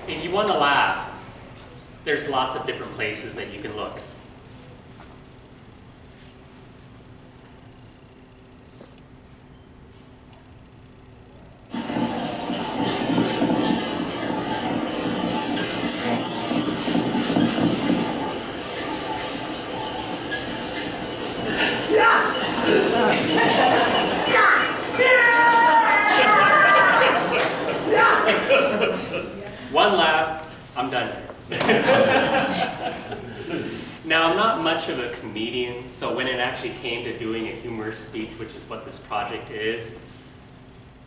If you want to laugh, there's lots of different places that you can look. One laugh, I'm done here. Now, I'm not much of a comedian, so when it actually came to doing a humorous speech, which is what this project is,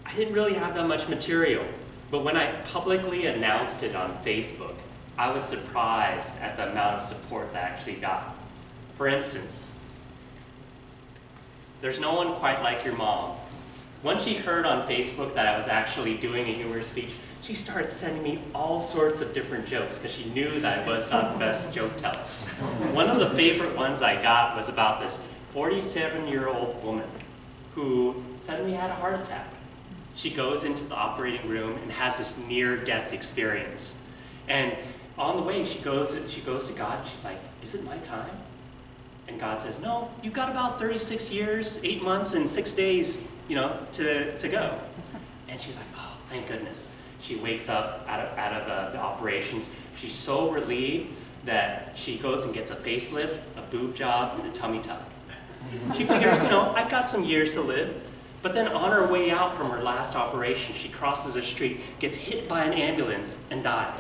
I didn't really have that much material. But when I publicly announced it on Facebook, I was surprised at the amount of support that I actually got. For instance, there's no one quite like your mom. Once she heard on Facebook that I was actually doing a humorous speech, she started sending me all sorts of different jokes because she knew that I was not the best joke teller. One of the favorite ones I got was about this 47-year-old woman who suddenly had a heart attack. She goes into the operating room and has this near-death experience. And on the way, she goes to God and she's like, "Is it my time?" And God says, "No, you've got about 36 years, 8 months, and 6 days, to go." And she's like, "Oh, thank goodness." She wakes up out of the operations. She's so relieved that she goes and gets a facelift, a boob job, and a tummy tuck. She figures, I've got some years to live. But then on her way out from her last operation, she crosses a street, gets hit by an ambulance, and dies.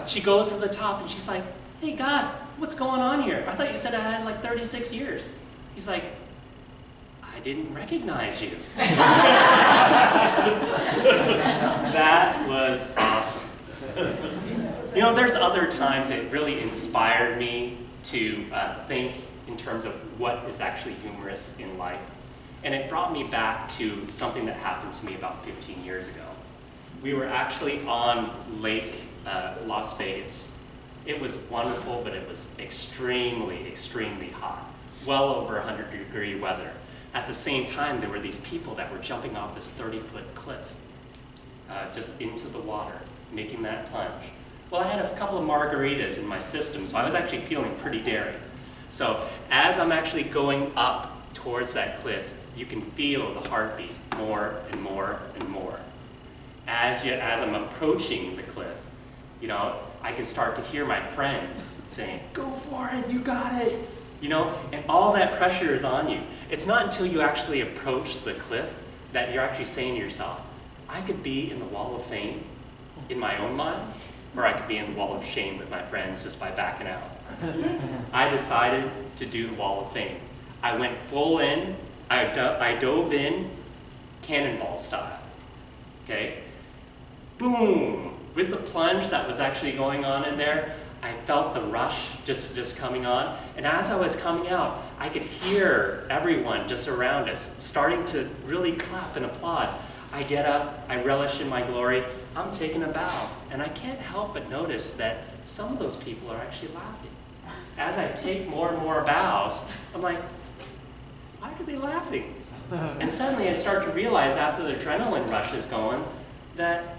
She goes to the top and she's like, "Hey God, what's going on here? I thought you said I had like 36 years. He's like, "I didn't recognize you." That was awesome. There's other times it really inspired me to think in terms of what is actually humorous in life. And it brought me back to something that happened to me about 15 years ago. We were actually on Lake Las Vegas. It was wonderful, but it was extremely, extremely hot. Well over 100-degree weather. At the same time, there were these people that were jumping off this 30-foot cliff just into the water, making that plunge. Well, I had a couple of margaritas in my system, so I was actually feeling pretty daring. So as I'm actually going up towards that cliff, you can feel the heartbeat more and more and more. As I'm approaching the cliff, I can start to hear my friends saying, "Go for it, you got it." And all that pressure is on you. It's not until you actually approach the cliff that you're actually saying to yourself, I could be in the wall of fame in my own mind, or I could be in the wall of shame with my friends just by backing out. I decided to do the wall of fame. I went full in, I dove in cannonball style, okay? Boom! With the plunge that was actually going on in there, I felt the rush just coming on, and as I was coming out, I could hear everyone just around us starting to really clap and applaud. I get up, I relish in my glory, I'm taking a bow, and I can't help but notice that some of those people are actually laughing. As I take more and more bows, I'm like, why are they laughing? And suddenly I start to realize after the adrenaline rush is going that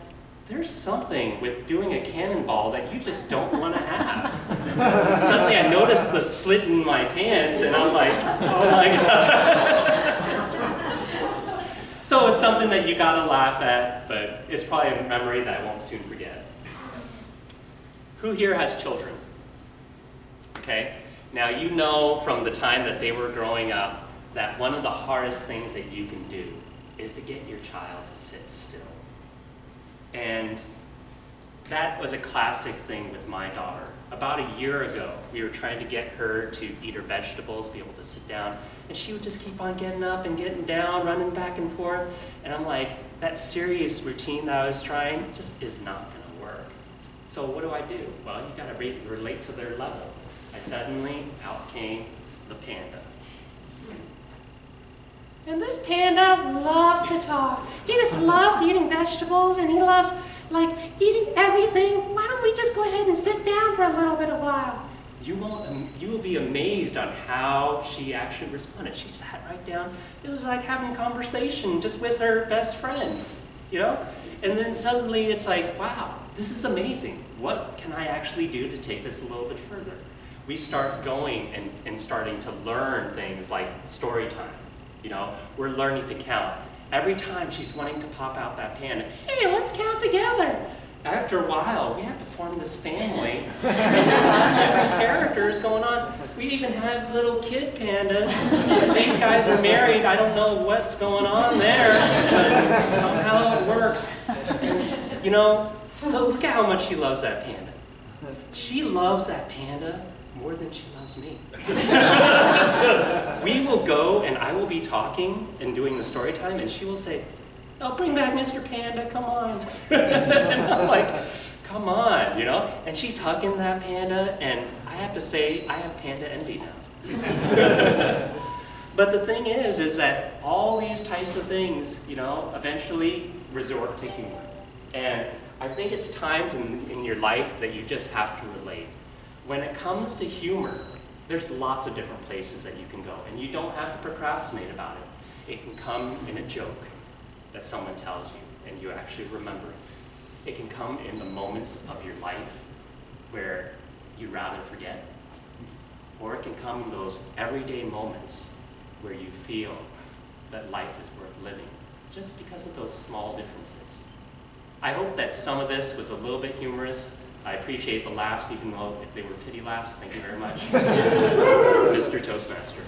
there's something with doing a cannonball that you just don't want to have. Suddenly I notice the split in my pants and I'm like, oh my God. So it's something that you gotta laugh at, but it's probably a memory that I won't soon forget. Who here has children? Okay, now you know from the time that they were growing up that one of the hardest things that you can do is to get your child to sit still. And that was a classic thing with my daughter. About a year ago, we were trying to get her to eat her vegetables, be able to sit down, and she would just keep on getting up and getting down, running back and forth. And I'm like, that serious routine that I was trying just is not gonna work. So what do? Well, you gotta relate to their level. And suddenly, out came the panda. And this panda loves to talk. He just loves eating vegetables and he loves eating everything. Why don't we just go ahead and sit down for a little bit of while? You will be amazed on how she actually responded. She sat right down. It was like having a conversation just with her best friend. you know? And then suddenly it's like, wow, this is amazing. What can I actually do to take this a little bit further? We start going and starting to learn things like story time. You know, we're learning to count. Every time she's wanting to pop out that panda, hey, let's count together. After a while, we have to form this family. And different characters going on. We even have little kid pandas. These guys are married. I don't know what's going on there, but somehow it works. And, you know, so look at how much she loves that panda. She loves that panda more than she loves me. We will go and I will be talking and doing the story time, and she will say, "Oh, bring back Mr. Panda, come on." And I'm like, come on, you know? And she's hugging that panda, and I have to say, I have panda envy now. But the thing is that all these types of things, you know, eventually resort to humor. And I think it's times in your life that you just have to relate. When it comes to humor, there's lots of different places that you can go, and you don't have to procrastinate about it. It can come in a joke that someone tells you, and you actually remember it. It can come in the moments of your life where you'd rather forget, or it can come in those everyday moments where you feel that life is worth living, just because of those small differences. I hope that some of this was a little bit humorous. I appreciate the laughs, even though if they were pity laughs. Thank you very much. Mr. Toastmaster.